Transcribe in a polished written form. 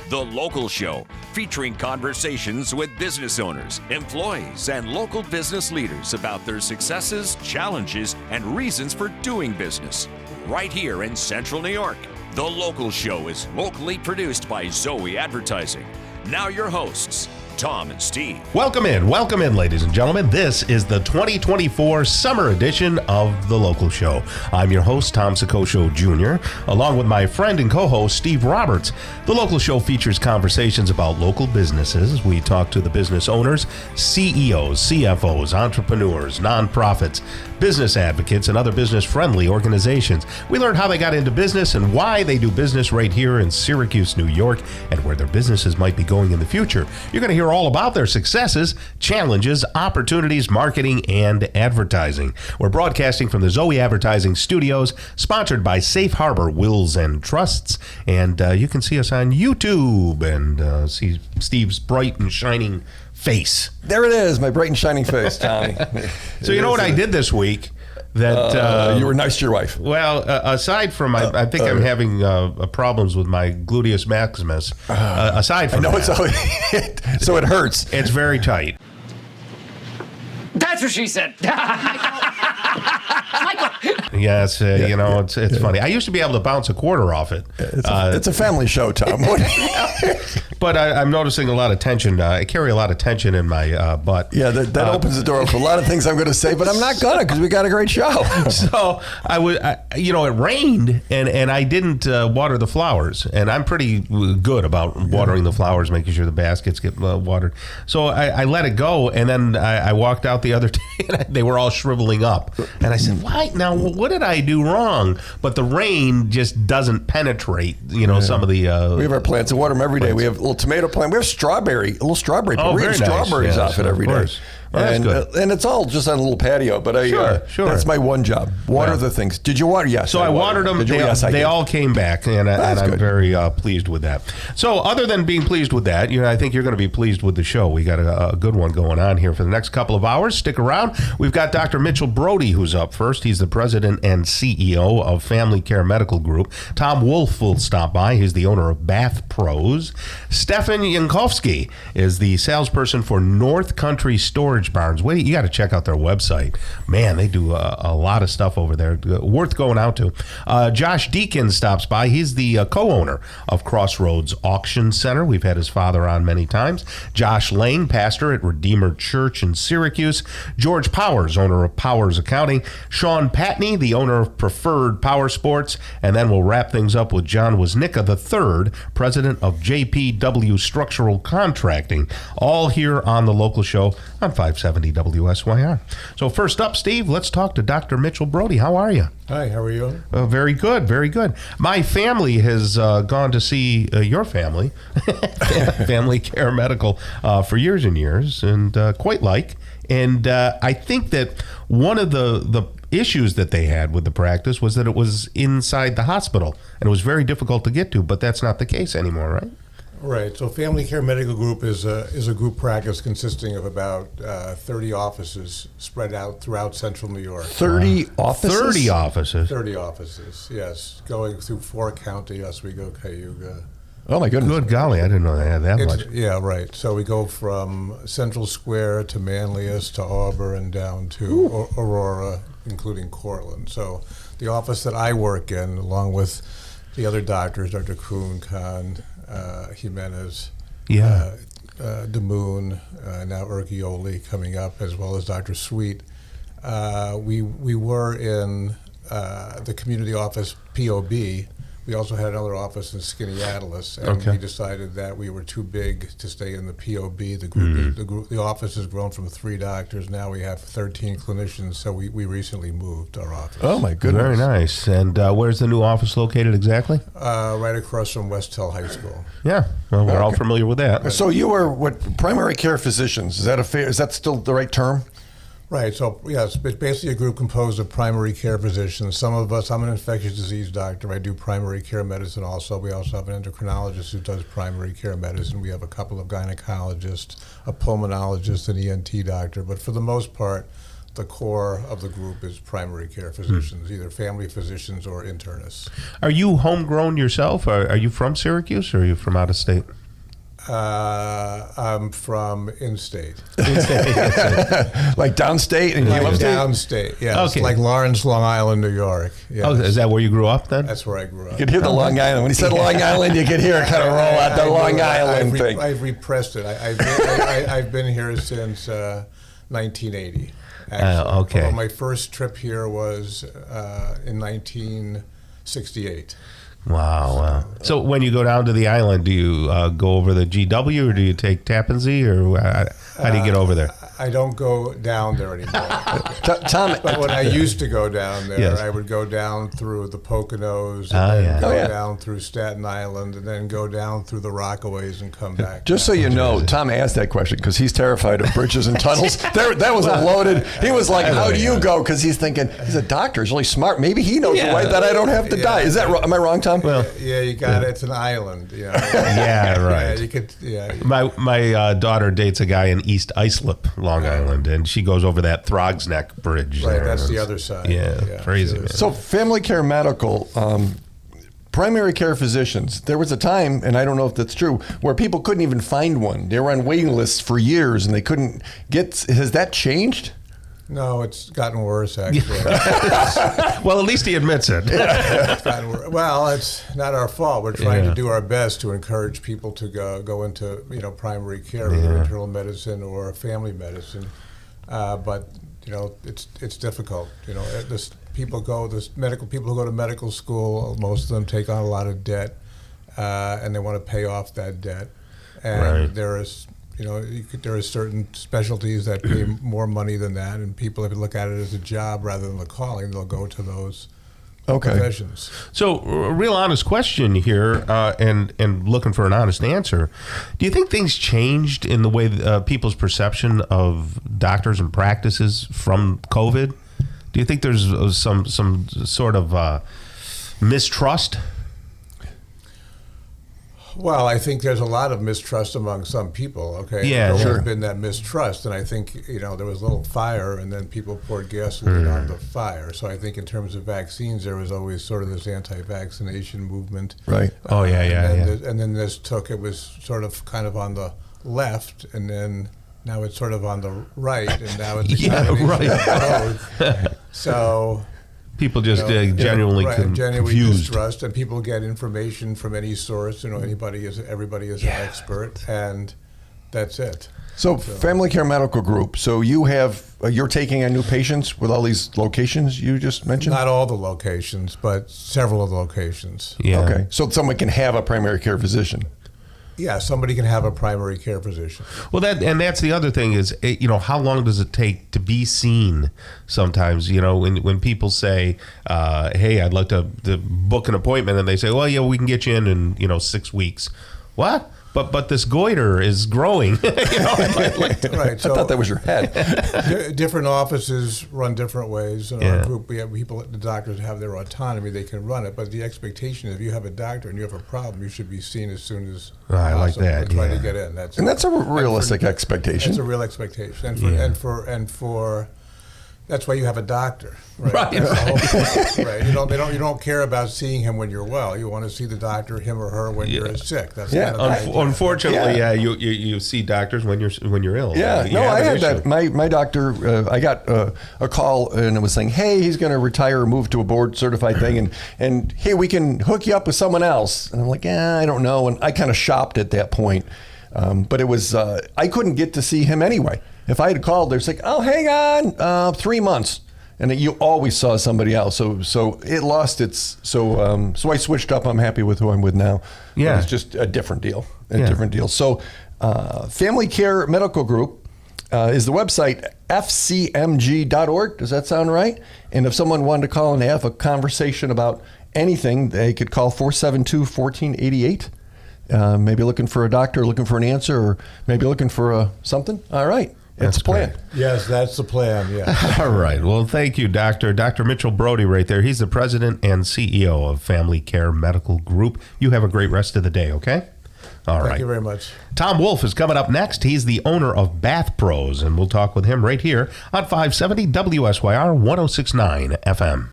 The Local Show, featuring conversations with business owners, employees, and local business leaders about their successes, challenges, and reasons for doing business. Right here in Central New York. The Local Show is locally produced by Zoey Advertising. Now your hosts, Tom and Steve. Welcome in, ladies and gentlemen. This is the 2024 summer edition of The Local Show. I'm your host, Tom Soccocio Jr., along with my friend and co-host, Steve Roberts. The Local Show features conversations about local businesses. We talk to the business owners, CEOs, CFOs, entrepreneurs, nonprofits, business advocates, and other business-friendly organizations. We learn how they got into business and why they do business right here in Syracuse, New York, and where their businesses might be going in the future. You're going to hear all about their successes, challenges, opportunities, marketing, and advertising. We're broadcasting from the Zoey Advertising Studios, sponsored by Safe Harbor Wills and Trusts, and you can see us on YouTube and see Steve's bright and shining face. There it is, my bright and shining face, Tommy. So you know what I did this week? That you were nice to your wife. Well, aside from I think I'm having problems with my gluteus maximus. Aside from that, so it hurts. It's very tight. That's what she said. Yes, it's funny. I used to be able to bounce a quarter off it. It's a family show, Tom. But I'm noticing a lot of tension. I carry a lot of tension in my butt. Yeah, that opens the door for a lot of things I'm going to say, but I'm not gonna because we got a great show. So it rained and I didn't water the flowers, and I'm pretty good about watering the flowers, making sure the baskets get watered. So I let it go, and then I walked out the other day, and they were all shriveling up, and I said, "Why now? What did I do wrong?" But the rain just doesn't penetrate. Some of the. We have our plants and water them every day. We have a little tomato plant. We have a little strawberry. Oh, we eat strawberries off it every day. Well, that's good. And it's all just on a little patio, but sure. That's my one job. Water the things. Did you water? Yes. So I watered them. They all came back, and I'm very pleased with that. So other than being pleased with that, I think you're going to be pleased with the show. We got a good one going on here for the next couple of hours. Stick around. We've got Dr. Mitchell Brodey, who's up first. He's the president and CEO of Family Care Medical Group. Tom Wolf will stop by. He's the owner of Bath Pros. Stefan Yankowski is the salesperson for North Country Storage Barns. Wait, you got to check out their website. Man, they do a lot of stuff over there. Worth going out to. Josh Deacon stops by. He's the co-owner of Crossroads Auction Center. We've had his father on many times. Josh Lane, pastor at Redeemer Church in Syracuse. George Powers, owner of Powers Accounting. Sean Patney, the owner of Preferred Power Sports. And then we'll wrap things up with John Woznicka III, president of JPW Structural Contracting. All here on The Local Show on 570 WSYR. So first up, Steve, let's talk to Dr. Mitchell Brodey. How are you? Hi, how are you? Very good, very good. My family has gone to see your family, Family Care Medical, for years and years, and quite like. And I think that one of the issues that they had with the practice was that it was inside the hospital, and it was very difficult to get to, but that's not the case anymore, right? Right. So Family Care Medical Group is a group practice consisting of about 30 offices spread out throughout Central New York. 30 offices? 30 offices. 30 offices, yes. Going through 4 county, Oswego, Cayuga. Oh, my goodness. Good golly, I didn't know they had that much. Yeah, right. So we go from Central Square to Manlius to Auburn and down to Aurora, including Cortland. So the office that I work in, along with the other doctors, Dr. Kuhn, Khan, Jimenez, DeMoon, now Urquioli coming up, as well as Dr. Sweet. We were in the community office POB. We also had another office in Skaneateles, and we decided that we were too big to stay in the POB. The office has grown from 3 doctors. Now we have 13 clinicians, so we recently moved our office. Oh, my goodness. Very nice. And where's the new office located exactly? Right across from West Hill High School. Yeah, well, we're all familiar with that. So you are primary care physicians. Is that still the right term? Right. So, yes, it's basically a group composed of primary care physicians. Some of us, I'm an infectious disease doctor. I do primary care medicine also. We also have an endocrinologist who does primary care medicine. We have a couple of gynecologists, a pulmonologist, an ENT doctor. But for the most part, the core of the group is primary care physicians, either family physicians or internists. Are you homegrown yourself? Are you from Syracuse, or are you from out of state? I'm from in-state. Like downstate and Like upstate? downstate, yes. Okay. Like Lawrence, Long Island, New York. Yes. Oh, is that where you grew up then? That's where I grew up. You could hear the Long Island. When he said Long Island, you could hear it kind of roll out the Long Island thing. I've repressed it. I've been here since 1980. Actually. Okay. Although my first trip here was in 1968. Wow. So when you go down to the island, do you go over the GW, or do you take Tappan Zee, or how do you get over there? I don't go down there anymore. Tom, But when I used to go down there, Yes. I would go down through the Poconos, and then go down through Staten Island, and then go down through the Rockaways and come back. just so you know, Tom asked that question because he's terrified of bridges and tunnels. That was a loaded. He was like, "How do you go?" Because he's thinking he's a doctor. He's really smart. Maybe he knows the way that I don't have to die. Is that? Am I wrong, Tom? Well, Yeah, you got it. It's an island. You know. yeah, right. Yeah, you could. Yeah. My daughter dates a guy in East Islip, Long Island, and she goes over that Throgs Neck Bridge. Right, there. that's the other side. Yeah, crazy. Man. So, family care medical, primary care physicians, there was a time, and I don't know if that's true, where people couldn't even find one. They were on waiting lists for years and they couldn't get. Has that changed? No, it's gotten worse, actually. Well, at least he admits it. It's gotten worse. Well, it's not our fault. We're trying to do our best to encourage people to go into primary care, either internal medicine or family medicine. But it's difficult. Medical people who go to medical school, most of them take on a lot of debt, and they want to pay off that debt. And there is. There are certain specialties that pay more money than that, and people, if you look at it as a job rather than a calling, they'll go to those professions. So, a real honest question here, and looking for an honest answer. Do you think things changed in the way people's perception of doctors and practices from COVID? Do you think there's some sort of mistrust? Well, I think there's a lot of mistrust among some people. Okay, Yeah, there's sure. always been that mistrust, and I think there was a little fire, and then people poured gasoline on the fire. So I think in terms of vaccines, there was always sort of this anti-vaccination movement. Right. And then it was sort of kind of on the left, and then now it's sort of on the right, and now it's a combination of both. So. People just genuinely confused. Mistrust, and people get information from any source. Everybody is an expert, and that's it. So, family care medical group. So you're taking on new patients with all these locations you just mentioned? Not all the locations, but several of the locations. Yeah. Okay. So someone can have a primary care physician. Yeah, somebody can have a primary care physician. Well, that's the other thing is, how long does it take to be seen? Sometimes, when people say, "Hey, I'd like to book an appointment," and they say, "Well, yeah, we can get you in 6 weeks." What? But this goiter is growing. Right. So I thought that was your head. different offices run different ways. In our group, we have people, the doctors have their autonomy; they can run it. But the expectation is, if you have a doctor and you have a problem, you should be seen as soon as I like possible that. and try to get in. That's a realistic expectation. That's a real expectation, and for that's why you have a doctor, right? Right. That's the whole point, right. You don't care about seeing him when you're well. You want to see the doctor, him or her, when you're sick. That's kind of the idea. Unfortunately, you see doctors when you're ill. Yeah, I had that. My doctor, I got a call and it was saying, "Hey, he's going to retire or move to a board certified thing, and hey, we can hook you up with someone else." And I'm like, I don't know, and I kind of shopped at that point. But it was I couldn't get to see him anyway. If I had called, they're like, "Oh, hang on, 3 months," and you always saw somebody else. So it lost its. So I switched up. I'm happy with who I'm with now. Yeah, but it's just a different deal. Different deal. So Family Care Medical Group is the website, fcmg.org. Does that sound right? And if someone wanted to call and have a conversation about anything, they could call 472-1488. Maybe looking for a doctor, looking for an answer, or maybe looking for something. All right. That's the plan. Great. Yes, that's the plan, yeah. All right. Well, thank you, Dr. Mitchell Brodey right there. He's the president and CEO of Family Care Medical Group. You have a great rest of the day, okay? All right. Thank you very much. Tom Wolf is coming up next. He's the owner of Bath Pros, and we'll talk with him right here on 570 WSYR 106.9 FM.